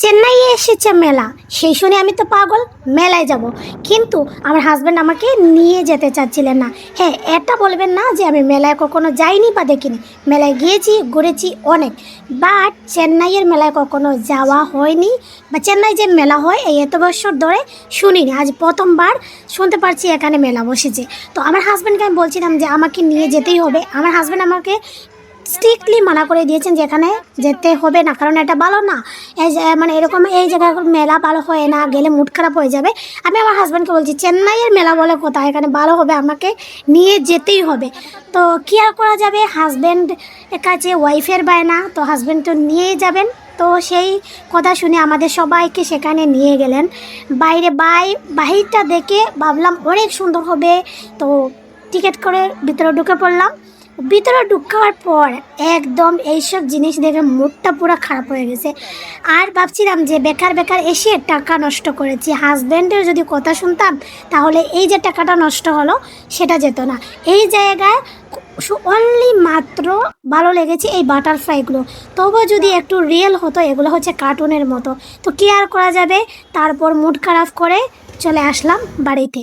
চেন্নাইয়ে এসেছে মেলা, সেই শুনে আমি তো পাগল, মেলায় যাব। কিন্তু আমার হাজব্যান্ড আমাকে নিয়ে যেতে চাচ্ছিলেন না। হ্যাঁ, এটা বলবেন না যে আমি মেলায় কখনো যাইনি বা দেখিনি। মেলায় গিয়েছি, ঘুরেছি অনেক, বাট চেন্নাইয়ের মেলায় কখনো যাওয়া হয়নি, বা চেন্নাই যে মেলা হয় এই এত বছর ধরে শুনিনি, আজ প্রথমবার শুনতে পারছি এখানে মেলা বসেছে। তো আমার হাজব্যান্ডকে আমি বলছিলাম যে আমাকে নিয়ে যেতেই হবে। আমার হাজব্যান্ড আমাকে স্ট্রিক্টলি মানা করে দিয়েছেন যে এখানে যেতে হবে না, কারণ এটা ভালো না। এই যে মানে এরকম এই জায়গায় মেলা ভালো হয় না, গেলে মুড খারাপ হয়ে যাবে। আমি আমার হাজব্যান্ডকে বলছি চেন্নাইয়ের মেলা বলে কোথায়, এখানে ভালো হবে, আমাকে নিয়ে যেতেই হবে। তো কী আর করা যাবে, হাজব্যান্ড কাছে ওয়াইফের বায়না, তো হাজব্যান্ড তো নিয়েই যাবেন। তো সেই কথা শুনে আমাদের সবাইকে সেখানে নিয়ে গেলেন। বাইরে বাহিরটা দেখে ভাবলাম অনেক সুন্দর হবে, তো টিকিট করে ভিতরে ঢুকে পড়লাম। ভিতরে ঢুকার পর একদম এইসব জিনিস দেখে মুডটা পুরো খারাপ হয়ে গেছে। আর ভাবছিলাম যে বেকার বেকার এসে টাকা নষ্ট করেছি। হাজব্যান্ডের যদি কথা শুনতাম তাহলে এই যে টাকাটা নষ্ট হলো সেটা যেত না। এই জায়গায় অনলি মাত্র ভালো লেগেছে এই বাটারফ্লাইগুলো, তবুও যদি একটু রিয়েল হতো, এগুলো হচ্ছে কার্টুনের মতো। তো কি আর করা যাবে, তারপর মুড খারাপ করে চলে আসলাম বাড়িতে।